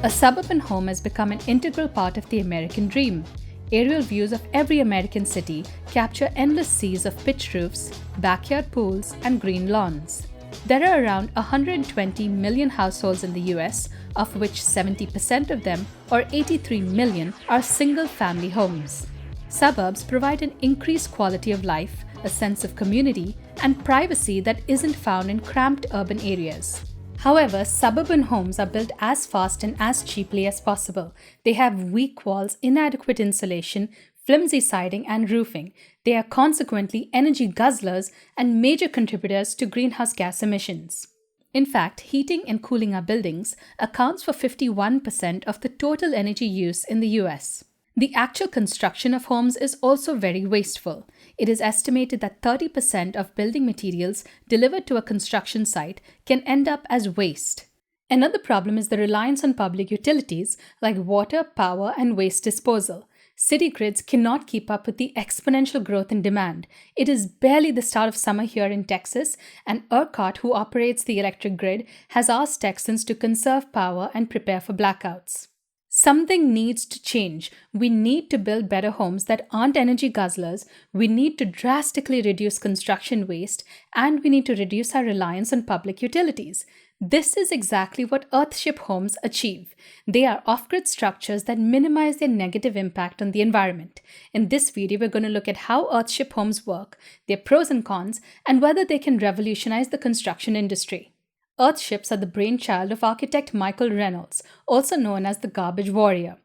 A suburban home has become an integral part of the American dream. Aerial views of every American city capture endless seas of pitched roofs, backyard pools, and green lawns. There are around 120 million households in the US, of which 70% of them, or 83 million, are single-family homes. Suburbs provide an increased quality of life, a sense of community, and privacy that isn't found in cramped urban areas. However, suburban homes are built as fast and as cheaply as possible. They have weak walls, inadequate insulation, flimsy siding, and roofing. They are consequently energy guzzlers and major contributors to greenhouse gas emissions. In fact, heating and cooling our buildings accounts for 51% of the total energy use in the US. The actual construction of homes is also very wasteful. It is estimated that 30% of building materials delivered to a construction site can end up as waste. Another problem is the reliance on public utilities like water, power, and waste disposal. City grids cannot keep up with the exponential growth in demand. It is barely the start of summer here in Texas, and ERCOT, who operates the electric grid, has asked Texans to conserve power and prepare for blackouts. Something needs to change. We need to build better homes that aren't energy guzzlers, we need to drastically reduce construction waste, and we need to reduce our reliance on public utilities. This is exactly what Earthship homes achieve. They are off-grid structures that minimize their negative impact on the environment. In this video, we're going to look at how Earthship homes work, their pros and cons, and whether they can revolutionize the construction industry. Earthships are the brainchild of architect Michael Reynolds, also known as the Garbage Warrior.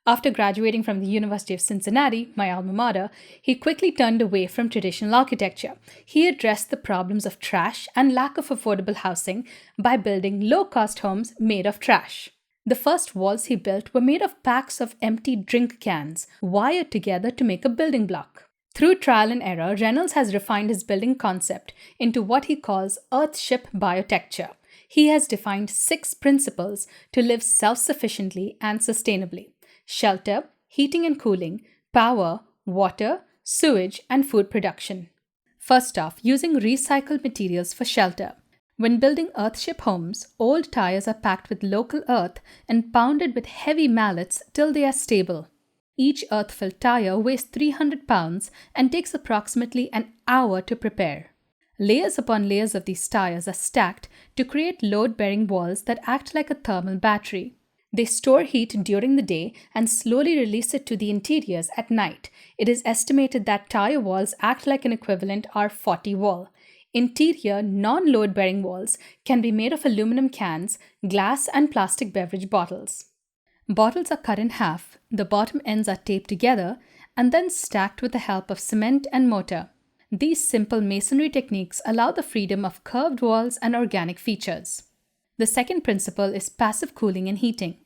After graduating from the University of Cincinnati, my alma mater, he quickly turned away from traditional architecture. He addressed the problems of trash and lack of affordable housing by building low-cost homes made of trash. The first walls he built were made of packs of empty drink cans, wired together to make a building block. Through trial and error, Reynolds has refined his building concept into what he calls Earthship Biotecture. He has defined 6 principles to live self-sufficiently and sustainably: shelter, heating and cooling, power, water, sewage, and food production. First off, using recycled materials for shelter. When building Earthship homes, old tires are packed with local earth and pounded with heavy mallets till they are stable. Each earth-filled tire weighs 300 pounds and takes approximately an hour to prepare. Layers upon layers of these tires are stacked to create load-bearing walls that act like a thermal battery. They store heat during the day and slowly release it to the interiors at night. It is estimated that tire walls act like an equivalent R40 wall. Interior, non-load-bearing walls can be made of aluminum cans, glass, and plastic beverage bottles. Bottles are cut in half, the bottom ends are taped together, and then stacked with the help of cement and mortar. These simple masonry techniques allow the freedom of curved walls and organic features. The second principle is passive cooling and heating.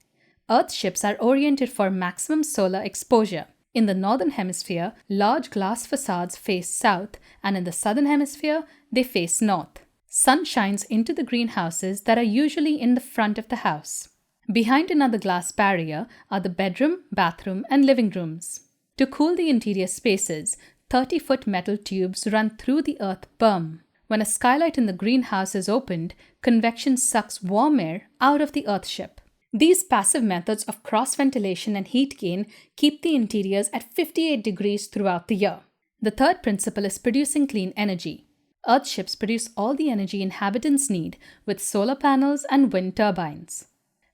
Earthships are oriented for maximum solar exposure. In the northern hemisphere, large glass facades face south, and in the southern hemisphere, they face north. Sun shines into the greenhouses that are usually in the front of the house. Behind another glass barrier are the bedroom, bathroom, and living rooms. To cool the interior spaces, 30-foot metal tubes run through the earth berm. When a skylight in the greenhouse is opened, convection sucks warm air out of the earthship. These passive methods of cross-ventilation and heat gain keep the interiors at 58 degrees throughout the year. The third principle is producing clean energy. Earthships produce all the energy inhabitants need with solar panels and wind turbines.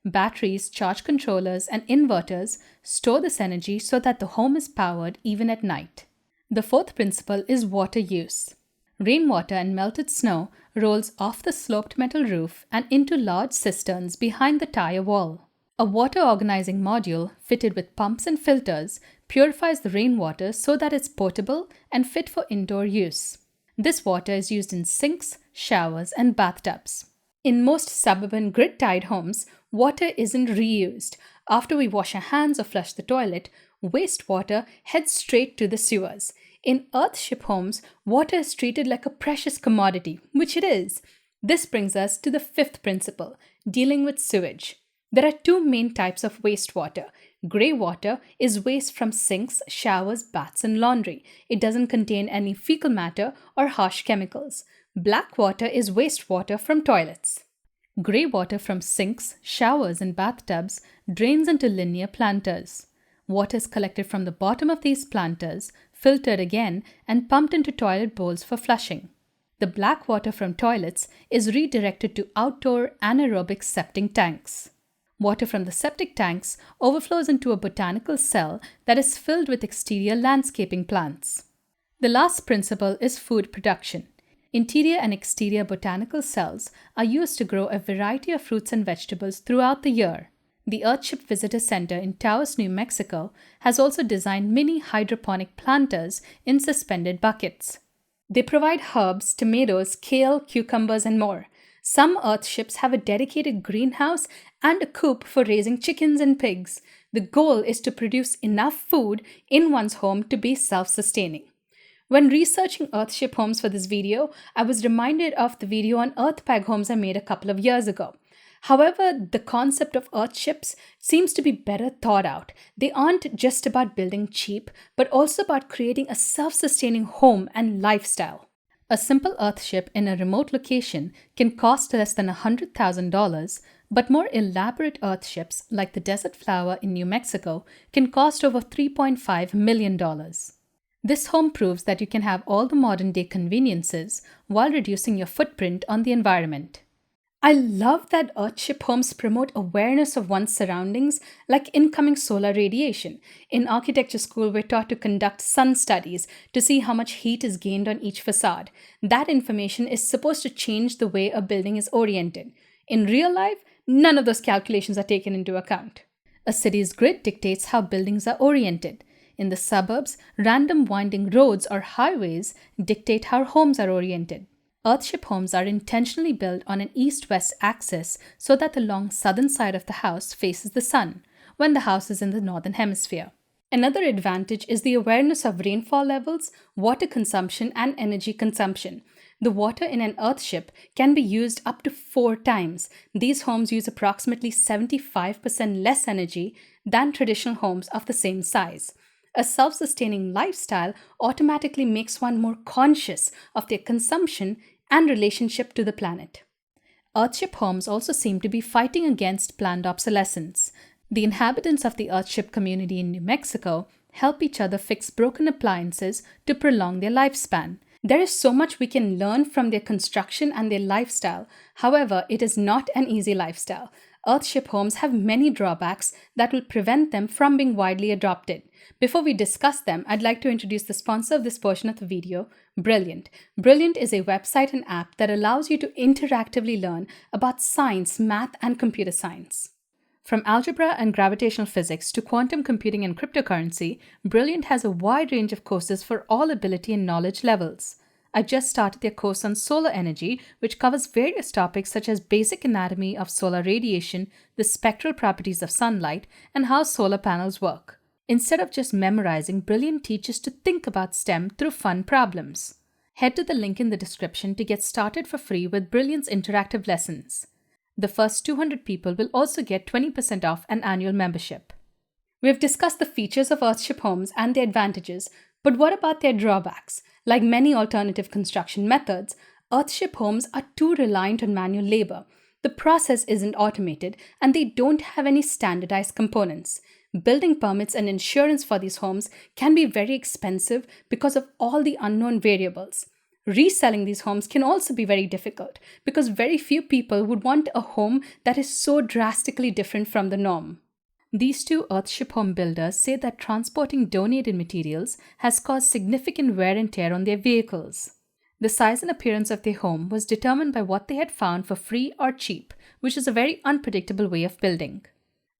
Batteries, charge controllers, and inverters store this energy so that the home is powered even at night. The fourth principle is water use. Rainwater and melted snow rolls off the sloped metal roof and into large cisterns behind the tire wall. A water organizing module fitted with pumps and filters purifies the rainwater so that it's potable and fit for indoor use. This water is used in sinks, showers, and bathtubs. In most suburban grid-tied homes, water isn't reused. After we wash our hands or flush the toilet, wastewater heads straight to the sewers. In Earthship homes, water is treated like a precious commodity, which it is. This brings us to the fifth principle, dealing with sewage. There are 2 main types of wastewater. Grey water is waste from sinks, showers, baths, and laundry. It doesn't contain any fecal matter or harsh chemicals. Black water is wastewater from toilets. Grey water from sinks, showers, and bathtubs drains into linear planters. Water is collected from the bottom of these planters, filtered again, and pumped into toilet bowls for flushing. The black water from toilets is redirected to outdoor anaerobic septic tanks. Water from the septic tanks overflows into a botanical cell that is filled with exterior landscaping plants. The last principle is food production. Interior and exterior botanical cells are used to grow a variety of fruits and vegetables throughout the year. The Earthship Visitor Center in Taos, New Mexico has also designed mini hydroponic planters in suspended buckets. They provide herbs, tomatoes, kale, cucumbers, and more. Some Earthships have a dedicated greenhouse and a coop for raising chickens and pigs. The goal is to produce enough food in one's home to be self-sustaining. When researching Earthship homes for this video, I was reminded of the video on Earthpag homes I made a couple of years ago. However, the concept of Earthships seems to be better thought out. They aren't just about building cheap, but also about creating a self-sustaining home and lifestyle. A simple Earthship in a remote location can cost less than $100,000, but more elaborate Earthships, like the Desert Flower in New Mexico, can cost over $3.5 million. This home proves that you can have all the modern-day conveniences while reducing your footprint on the environment. I love that Earthship homes promote awareness of one's surroundings, like incoming solar radiation. In architecture school, we're taught to conduct sun studies to see how much heat is gained on each facade. That information is supposed to change the way a building is oriented. In real life, none of those calculations are taken into account. A city's grid dictates how buildings are oriented. In the suburbs, random winding roads or highways dictate how homes are oriented. Earthship homes are intentionally built on an east-west axis so that the long southern side of the house faces the sun, when the house is in the northern hemisphere. Another advantage is the awareness of rainfall levels, water consumption, and energy consumption. The water in an Earthship can be used up to 4 times. These homes use approximately 75% less energy than traditional homes of the same size. A self-sustaining lifestyle automatically makes one more conscious of their consumption and relationship to the planet. Earthship homes also seem to be fighting against planned obsolescence. The inhabitants of the Earthship community in New Mexico help each other fix broken appliances to prolong their lifespan. There is so much we can learn from their construction and their lifestyle. However, it is not an easy lifestyle. Earthship homes have many drawbacks that will prevent them from being widely adopted. Before we discuss them, I'd like to introduce the sponsor of this portion of the video, Brilliant. Brilliant is a website and app that allows you to interactively learn about science, math, and computer science. From algebra and gravitational physics to quantum computing and cryptocurrency, Brilliant has a wide range of courses for all ability and knowledge levels. I just started their course on solar energy, which covers various topics such as basic anatomy of solar radiation, the spectral properties of sunlight, and how solar panels work. Instead of just memorizing, Brilliant teaches to think about STEM through fun problems. Head to the link in the description to get started for free with Brilliant's interactive lessons. The first 200 people will also get 20% off an annual membership. We've discussed the features of Earthship homes and their advantages, but what about their drawbacks? Like many alternative construction methods, Earthship homes are too reliant on manual labor. The process isn't automated, and they don't have any standardized components. Building permits and insurance for these homes can be very expensive because of all the unknown variables. Reselling these homes can also be very difficult because very few people would want a home that is so drastically different from the norm. These two Earthship home builders say that transporting donated materials has caused significant wear and tear on their vehicles. The size and appearance of their home was determined by what they had found for free or cheap, which is a very unpredictable way of building.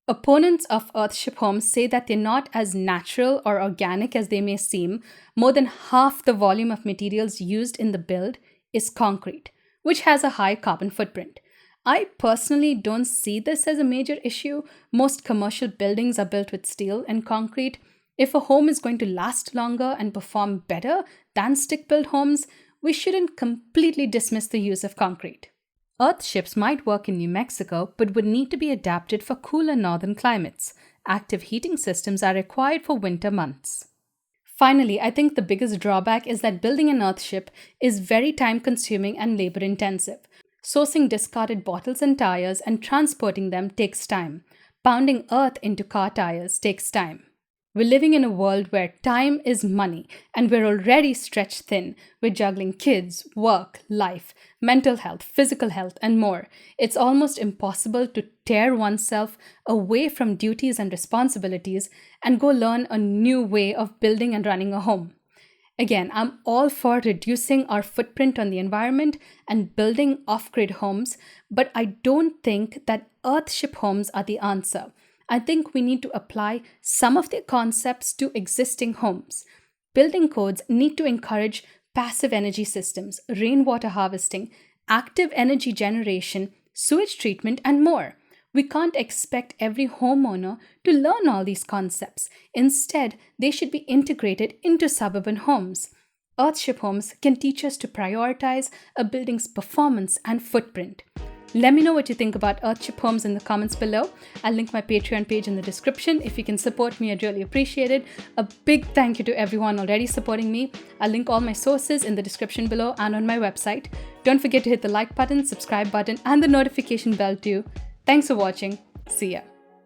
Opponents of Earthship homes say that they're not as natural or organic as they may seem. More than half the volume of materials used in the build is concrete, which has a high carbon footprint. I personally don't see this as a major issue. Most commercial buildings are built with steel and concrete. If a home is going to last longer and perform better than stick-built homes, we shouldn't completely dismiss the use of concrete. Earthships might work in New Mexico, but would need to be adapted for cooler northern climates. Active heating systems are required for winter months. Finally, I think the biggest drawback is that building an Earthship is very time-consuming and labor-intensive. Sourcing discarded bottles and tires and transporting them takes time. Pounding earth into car tires takes time. We're living in a world where time is money, and we're already stretched thin with juggling kids, work, life, mental health, physical health, and more. It's almost impossible to tear oneself away from duties and responsibilities and go learn a new way of building and running a home. Again, I'm all for reducing our footprint on the environment and building off-grid homes, but I don't think that Earthship homes are the answer. I think we need to apply some of the concepts to existing homes. Building codes need to encourage passive energy systems, rainwater harvesting, active energy generation, sewage treatment, and more. We can't expect every homeowner to learn all these concepts. Instead, they should be integrated into suburban homes. Earthship homes can teach us to prioritize a building's performance and footprint. Let me know what you think about Earthship homes in the comments below. I'll link my Patreon page in the description. If you can support me, I'd really appreciate it. A big thank you to everyone already supporting me. I'll link all my sources in the description below and on my website. Don't forget to hit the like button, subscribe button, and the notification bell too. Thanks for watching. See ya.